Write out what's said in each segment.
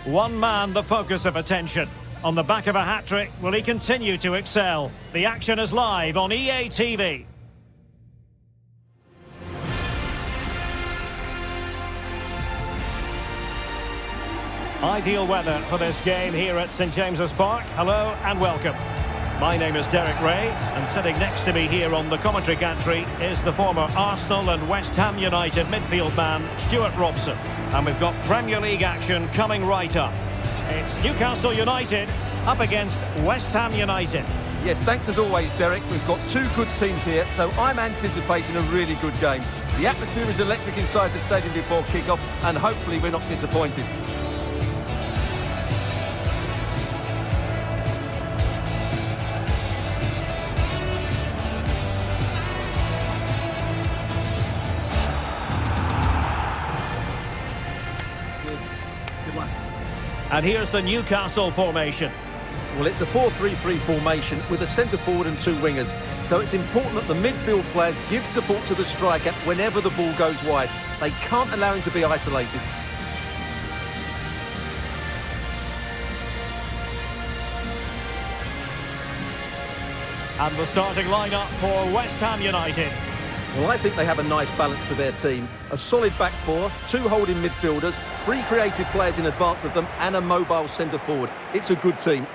One man the focus of attention. On the back of a hat-trick, will he continue to excel? The action is live on EA TV. Ideal weather for this game here at St James's Park. Hello and welcome. My name is Derek Ray, and sitting next to me here on the commentary gantry is the former Arsenal and West Ham United midfield man, Stuart Robson. And we've got Premier League action coming right up. It's Newcastle United up against West Ham United. Yes, thanks as always, Derek. We've got two good teams here, so I'm anticipating a really good game. The atmosphere is electric inside the stadium before kick-off, and hopefully we're not disappointed. And here's the Newcastle formation. Well, it's a 4-3-3 formation with a centre forward and two wingers. So it's important that the midfield players give support to the striker whenever the ball goes wide. They can't allow him to be isolated. And the starting lineup for West Ham United. Well, I think they have a nice balance to their team. A solid back four, two holding midfielders, three creative players in advance of them, and a mobile centre forward. It's a good team.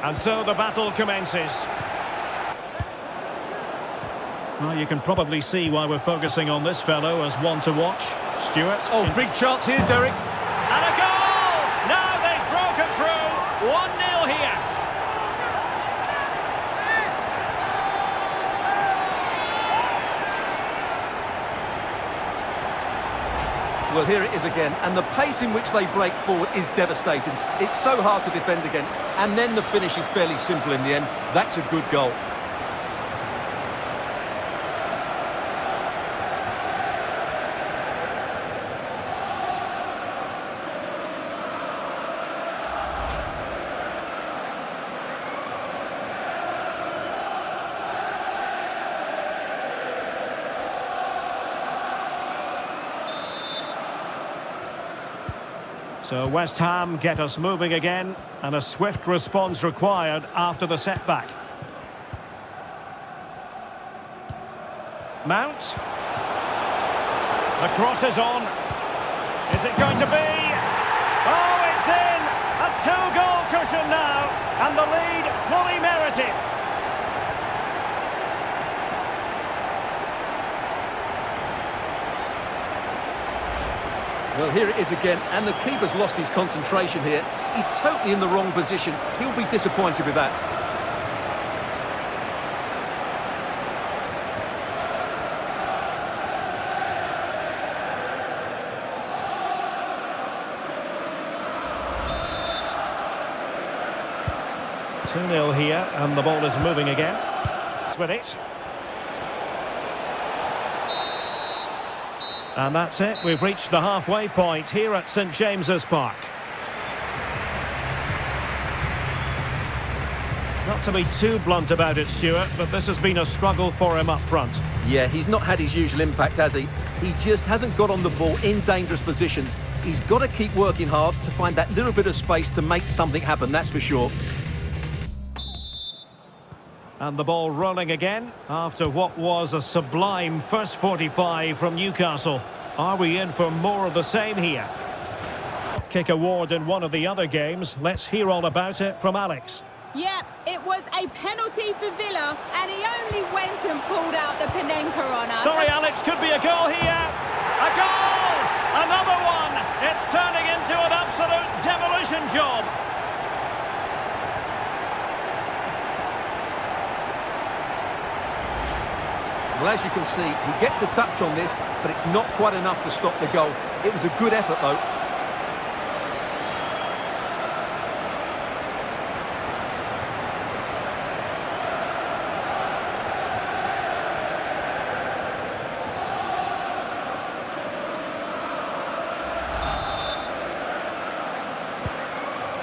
And so the battle commences. Well, you can probably see why we're focusing on this fellow as one to watch. Stuart. Oh, big chance here, Derek. And a goal! Now they've broken through. 1-0 here. Well, here it is again, and the pace in which they break forward is devastating. It's so hard to defend against, and then the finish is fairly simple in the end. That's a good goal. So West Ham get us moving again, and a swift response required after the setback. Mount. The cross is on. Is it going to be? Oh, it's in! A two-goal cushion now, and the lead fully merited. Well, here it is again, and the keeper's lost his concentration here. He's totally in the wrong position. He'll be disappointed with that. Two-nil here, and the ball is moving again. With it. And that's it, we've reached the halfway point here at St James's Park. Not to be too blunt about it, Stuart, but this has been a struggle for him up front. Yeah, he's not had his usual impact, has he? He just hasn't got on the ball in dangerous positions. He's got to keep working hard to find that little bit of space to make something happen, that's for sure. And the ball rolling again after what was a sublime first 45 from Newcastle. Are we in for more of the same here? Kick award in one of the other games. Let's hear all about it from Alex. Yeah, it was a penalty for Villa, and he only went and pulled out the Panenka on us. Sorry, Alex, could be a goal here. A goal! Another one! It's turning into an absolute demolition job. Well, as you can see, he gets a touch on this, but it's not quite enough to stop the goal. It was a good effort, though.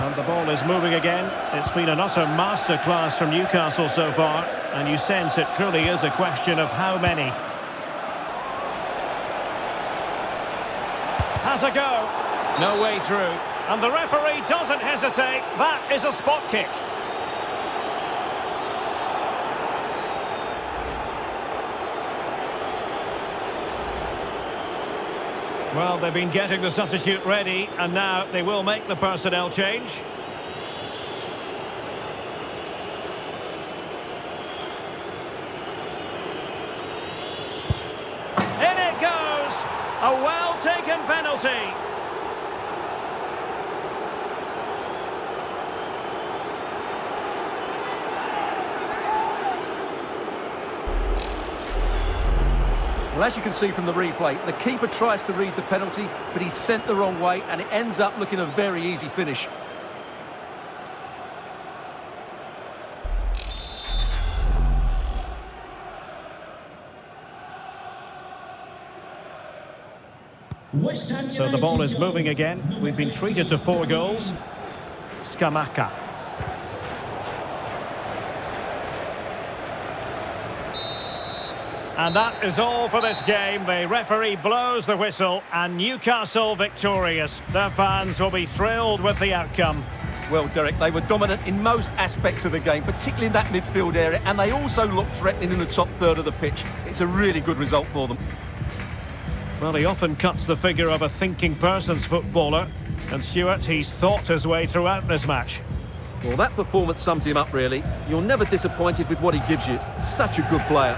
And the ball is moving again. It's been an utter masterclass from Newcastle so far, and you sense it truly is a question of how many. Has a go. No way through. And the referee doesn't hesitate. That is a spot kick. Well, they've been getting the substitute ready, and now they will make the personnel change. In it goes! A well-taken penalty. Well, as you can see from the replay, the keeper tries to read the penalty, but he's sent the wrong way, and it ends up looking a very easy finish. So the ball is moving again. We've been treated to 4 goals. Scamacca. And that is all for this game. The referee blows the whistle and Newcastle victorious. Their fans will be thrilled with the outcome. Well, Derek, they were dominant in most aspects of the game, particularly in that midfield area, and they also looked threatening in the top third of the pitch. It's a really good result for them. Well, he often cuts the figure of a thinking person's footballer, and Stuart, he's thought his way throughout this match. Well, that performance sums him up, really. You're never disappointed with what he gives you. Such a good player.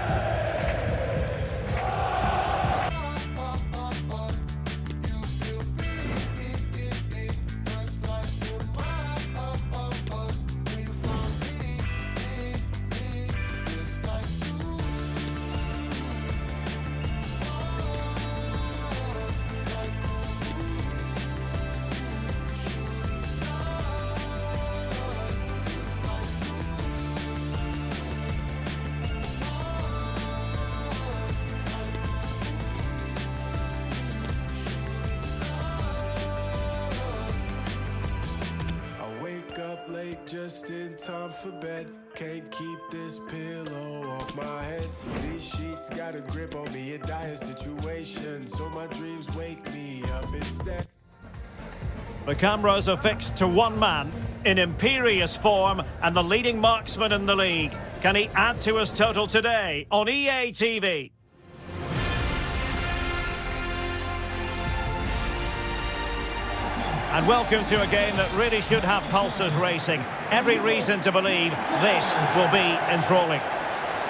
Just in time for bed. Can't keep this pillow off my head. These sheets got a grip on me in dire situations, so my dreams wake me up instead. The cameras are fixed to one man in imperious form and the leading marksman in the league. Can he add to his total today on EA TV? And welcome to a game that really should have pulses racing. Every reason to believe this will be enthralling.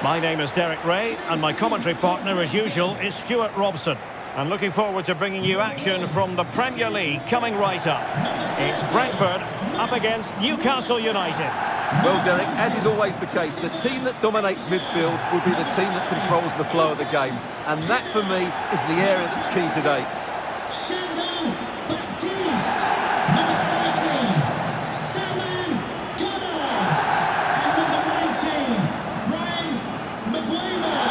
My name is Derek Ray, and my commentary partner, as usual, is Stuart Robson. I'm looking forward to bringing you action from the Premier League coming right up. It's Brentford up against Newcastle United. Well, Derek, as is always the case, the team that dominates midfield will be the team that controls the flow of the game. And that, for me, is the area that's key today. Number 13, Simon Gunners. And number 19, Brian Maguire.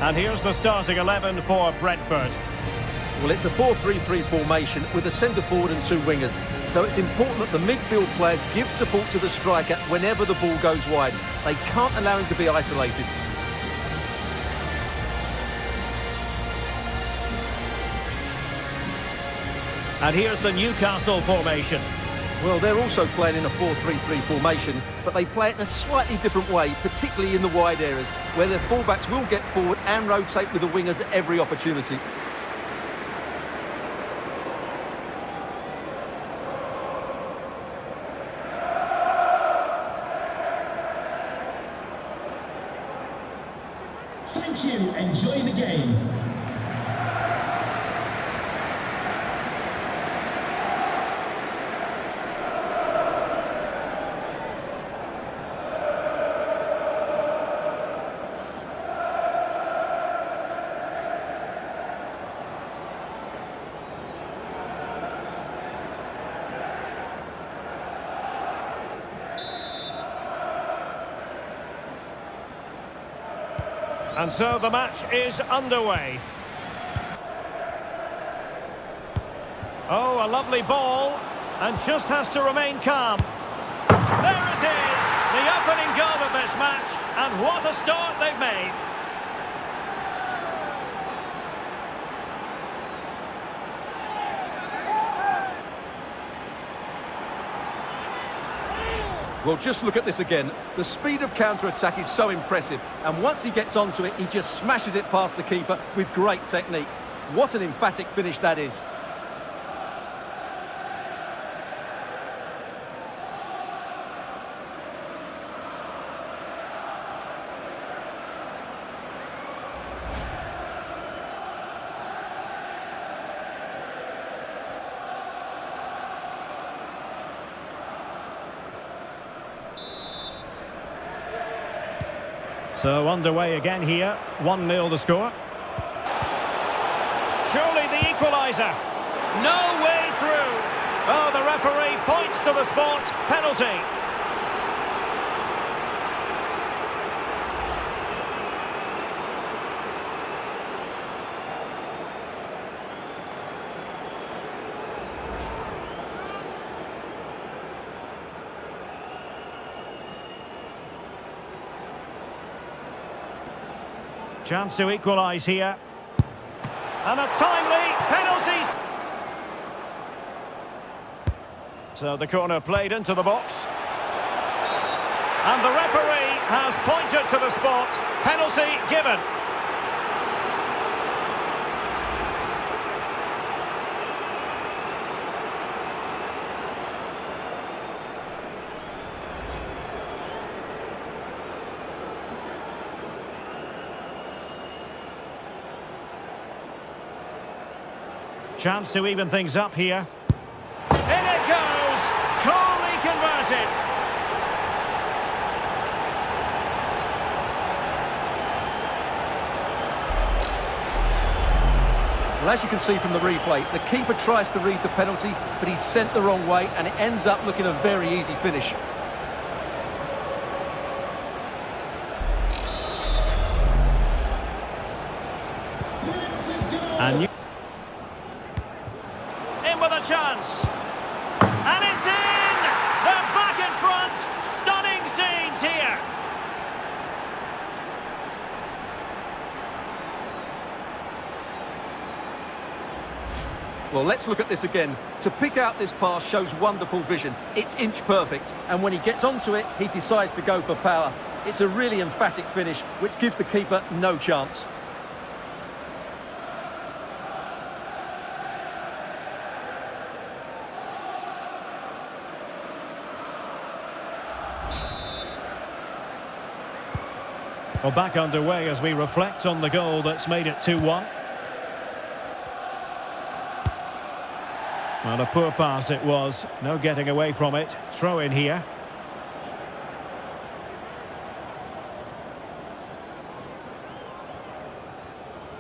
And here's the starting 11 for Brentford. Well, it's a 4-3-3 formation with a centre forward and 2 wingers. So it's important that the midfield players give support to the striker whenever the ball goes wide. They can't allow him to be isolated. And here's the Newcastle formation. Well, they're also playing in a 4-3-3 formation, but they play it in a slightly different way, particularly in the wide areas, where their fullbacks will get forward and rotate with the wingers at every opportunity. Thank you. Enjoy the game. And so the match is underway. Oh, a lovely ball, and just has to remain calm. There it is, the opening goal of this match, and what a start they've made. Well, just look at this again. The speed of counter-attack is so impressive, and once he gets onto it, he just smashes it past the keeper with great technique. What an emphatic finish that is. So underway again here, 1-0 the score. Surely the equaliser. No way through. Oh, the referee points to the spot. Penalty. Chance to equalise here. And a timely penalty. So the corner played into the box. And the referee has pointed to the spot. Penalty given. Chance to even things up here. In it goes! Coolly converted. Well, as you can see from the replay, the keeper tries to read the penalty, but he's sent the wrong way, and it ends up looking a very easy finish. And in with a chance. And it's in! They're back in front! Stunning scenes here! Well, let's look at this again. To pick out this pass shows wonderful vision. It's inch perfect, and when he gets onto it, he decides to go for power. It's a really emphatic finish, which gives the keeper no chance. Well, back underway as we reflect on the goal that's made it 2-1. Well, a poor pass it was. No getting away from it. Throw in here.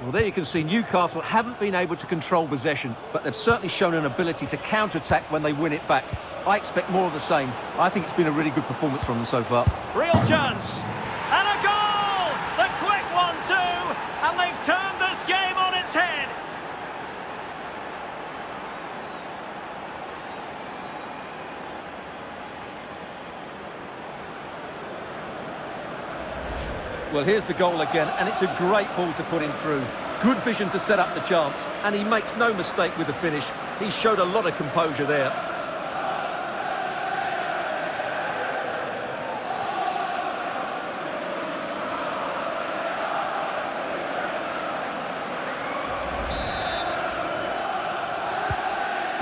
Well, there you can see Newcastle haven't been able to control possession, but they've certainly shown an ability to counter-attack when they win it back. I expect more of the same. I think it's been a really good performance from them so far. Real chance. And a goal! The quick one too! And they've turned this game on its head. Well, here's the goal again, and it's a great ball to put him through. Good vision to set up the chance, and he makes no mistake with the finish. He showed a lot of composure there.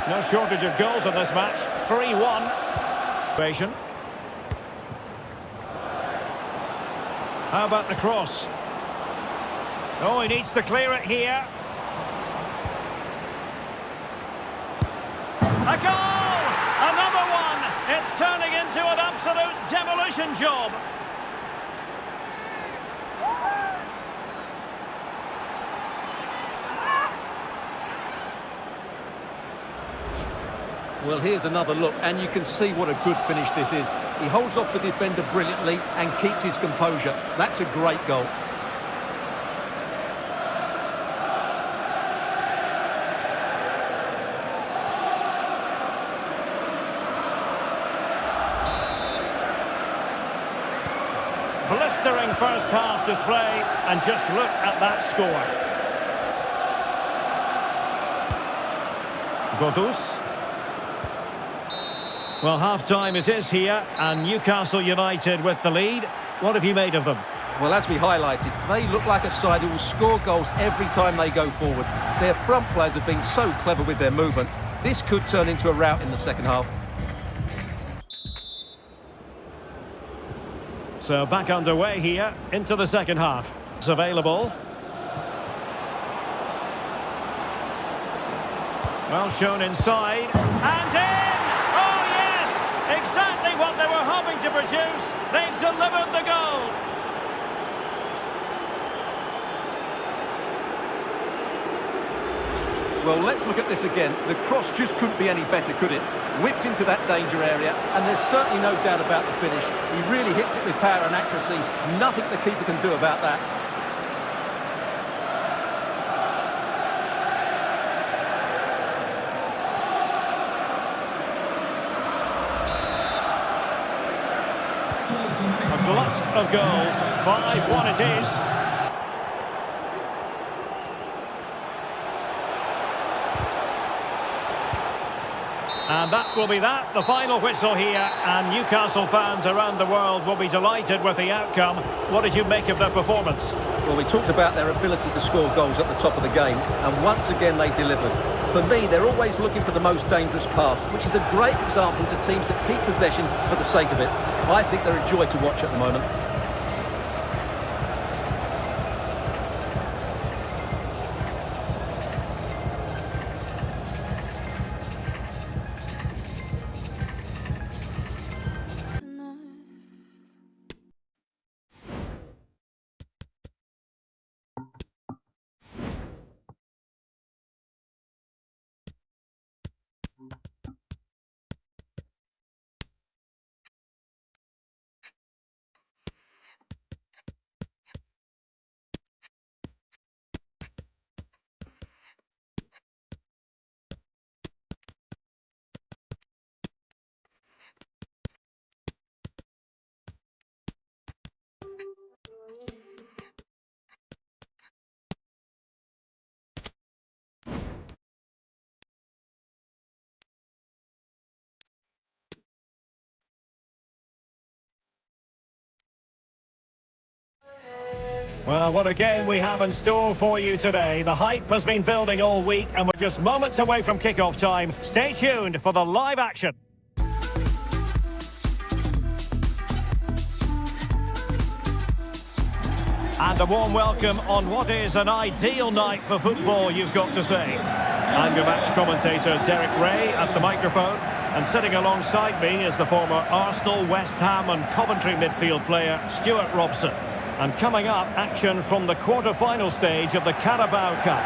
No shortage of goals in this match. 3-1. How about the cross? Oh, he needs to clear it here. A goal! Another one! It's turning into an absolute demolition job. Well, here's another look, and you can see what a good finish this is. He holds off the defender brilliantly and keeps his composure. That's a great goal. first half display, and just look at that score. Godus. Well, half-time it is here, and Newcastle United with the lead. What have you made of them? Well, as we highlighted, they look like a side who will score goals every time they go forward. Their front players have been so clever with their movement. This could turn into a rout in the second half. So back underway here into the second half. It's available. Well shown inside. And in! Oh yes! Exactly what they were hoping to produce. They've delivered the goal. Well, let's look at this again. The cross just couldn't be any better, could it? Whipped into that danger area, and there's certainly no doubt about the finish. He really hits it with power and accuracy. Nothing the keeper can do about that. A glut of goals. 5-1 it is. And that will be that, the final whistle here, and Newcastle fans around the world will be delighted with the outcome. What did you make of their performance? Well, we talked about their ability to score goals at the top of the game, and once again they delivered. For me, they're always looking for the most dangerous pass, which is a great example to teams that keep possession for the sake of it. I think they're a joy to watch at the moment. Well, what a game we have in store for you today. The hype has been building all week, and we're just moments away from kick-off time. Stay tuned for the live action. And a warm welcome on what is an ideal night for football, you've got to say. I'm your match commentator, Derek Ray, at the microphone. And sitting alongside me is the former Arsenal, West Ham and Coventry midfield player, Stuart Robson. And coming up, action from the quarter-final stage of the Carabao Cup.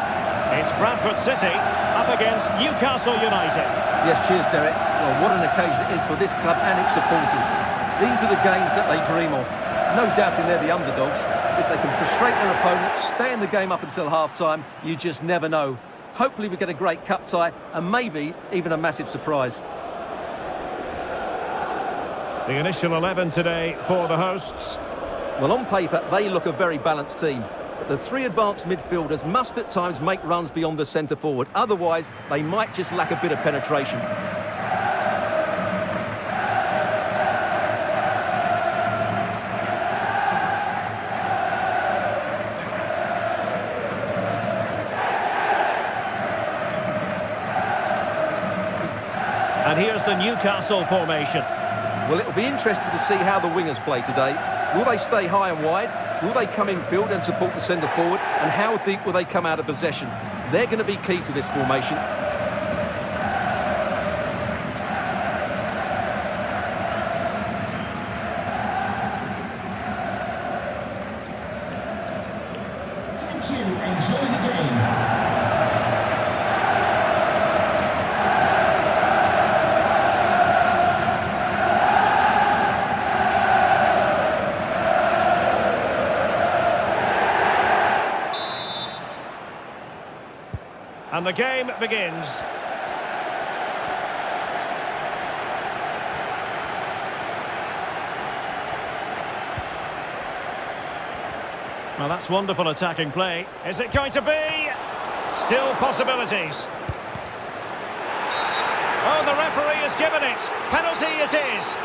It's Bradford City up against Newcastle United. Yes, cheers, Derek. Well, what an occasion it is for this club and its supporters. These are the games that they dream of. No doubting they're the underdogs. If they can frustrate their opponents, stay in the game up until half-time, you just never know. Hopefully we get a great cup tie and maybe even a massive surprise. The initial 11 today for the hosts. Well, on paper, they look a very balanced team. But the three advanced midfielders must at times make runs beyond the centre-forward. Otherwise, they might just lack a bit of penetration. And here's the Newcastle formation. Well, it'll be interesting to see how the wingers play today. Will they stay high and wide? Will they come in field and support the centre forward? And how deep will they come out of possession? They're going to be key to this formation. Thank you. Enjoy the game. And the game begins. Well, that's wonderful attacking play. Is it going to be? Still possibilities. Oh, the referee has given it. Penalty it is.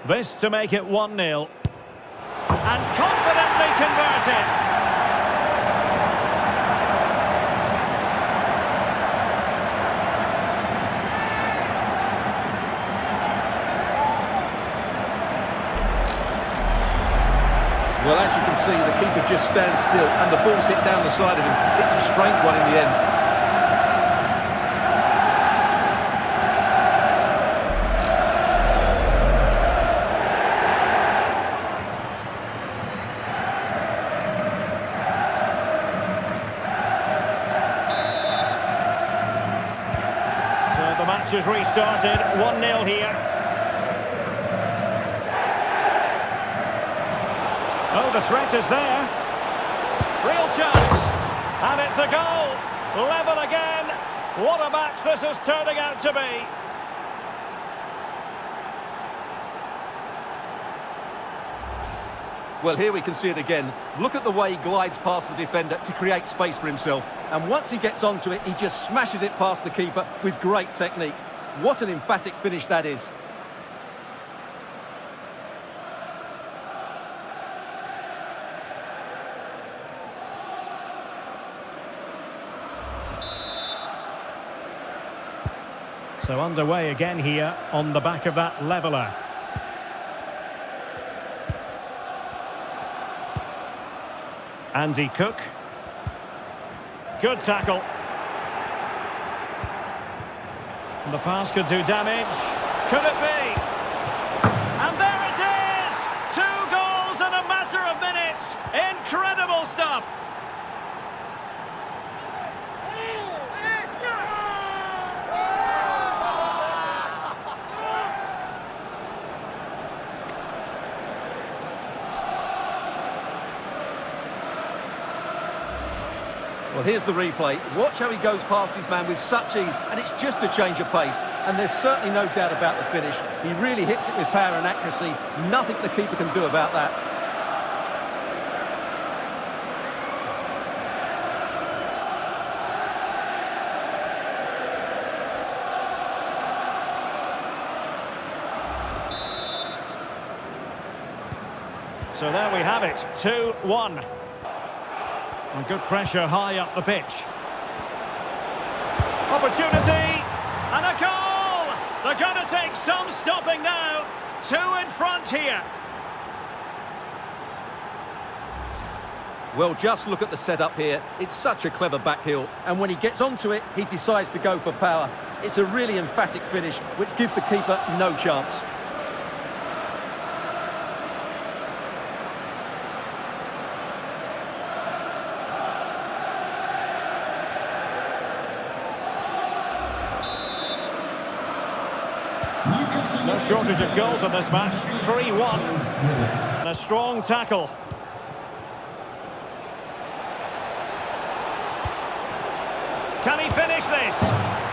This to make it 1-0. And confidently converted. Well, as you can see, the keeper just stands still and the ball's hit down the side of him. It's a strange one in the end. The match has restarted, 1-0 here. Oh, the threat is there. Real chance. And it's a goal. Level again. What a match this is turning out to be. Well, here we can see it again. Look at the way he glides past the defender to create space for himself. And once he gets onto it, he just smashes it past the keeper with great technique. What an emphatic finish that is. So underway again here on the back of that leveller. Andy Cook. Good tackle. And the pass could do damage. Could it be? And there it is! 2 goals in a matter of minutes. Incredible stuff. Well, here's the replay. Watch how he goes past his man with such ease, and it's just a change of pace. And there's certainly no doubt about the finish. He really hits it with power and accuracy. Nothing the keeper can do about that. So there we have it, 2-1. And good pressure high up the pitch. Opportunity, and a goal! They're going to take some stopping now. 2 in front here. Well, just look at the setup here. It's such a clever back heel. And when he gets onto it, he decides to go for power. It's a really emphatic finish, which gives the keeper no chance. No shortage of goals in this match. 3-1. And a strong tackle. Can he finish this?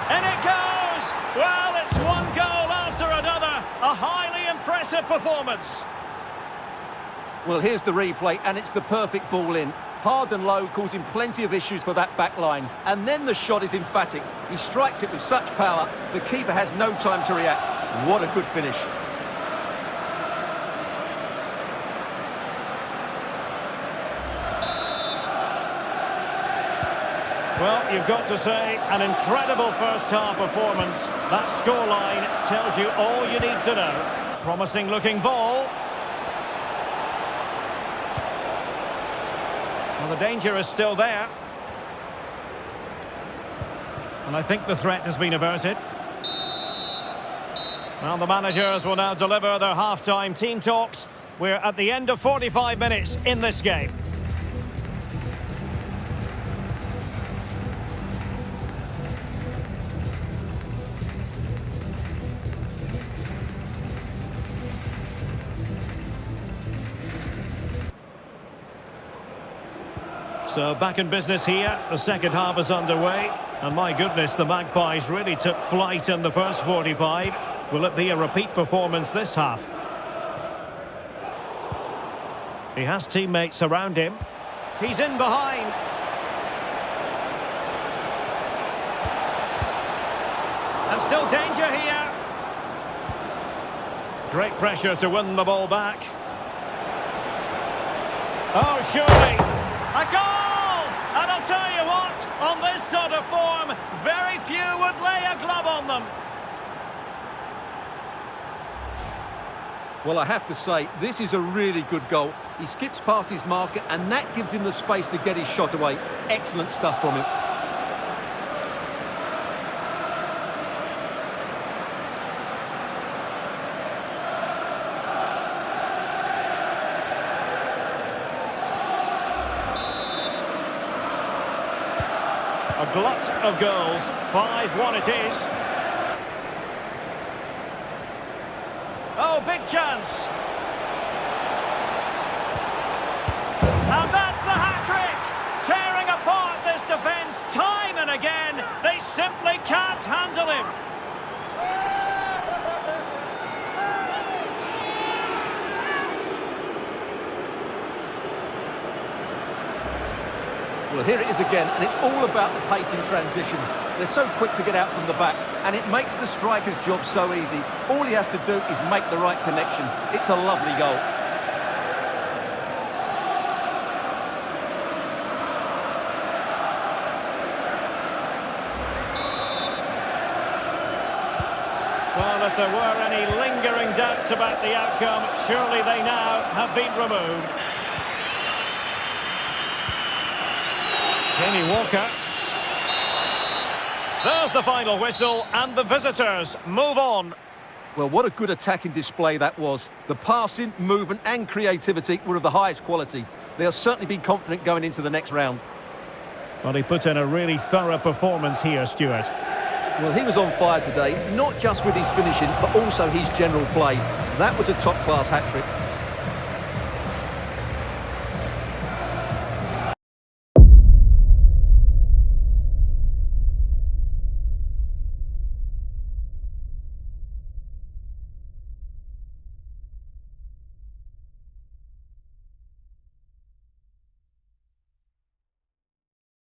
And it goes! Well, it's 1 goal after another. A highly impressive performance. Well, here's the replay, and it's the perfect ball in. Hard and low, causing plenty of issues for that back line. And then the shot is emphatic. He strikes it with such power, the keeper has no time to react. What a good finish. Well, you've got to say, an incredible first-half performance. That scoreline tells you all you need to know. Promising-looking ball. Well, the danger is still there. And I think the threat has been averted. Well, the managers will now deliver their half-time team talks. We're at the end of 45 minutes in this game. So back in business here. The second half is underway. And my goodness, the Magpies really took flight in the first 45. Will it be a repeat performance this half? He has teammates around him. He's in behind. And still danger here. Great pressure to win the ball back. Oh, surely. A goal! And I'll tell you what, on this sort of form, very few would lay a glove on them. Well, I have to say, this is a really good goal. He skips past his marker, and that gives him the space to get his shot away. Excellent stuff from him. A glut of goals. 5-1 it is. Oh, big chance. And that's the hat-trick. Tearing apart this defence time and again. They simply can't handle him. Well, here it is again, and it's all about the pace in transition. They're so quick to get out from the back, and it makes the striker's job so easy. All he has to do is make the right connection. It's a lovely goal. Well, if there were any lingering doubts about the outcome, surely they now have been removed. Jamie Walker. There's the final whistle, and the visitors move on. Well, what a good attacking display that was. The passing, movement and creativity were of the highest quality. They'll certainly be confident going into the next round. Well, he put in a really thorough performance here, Stuart. Well, he was on fire today, not just with his finishing, but also his general play. That was a top-class hat-trick.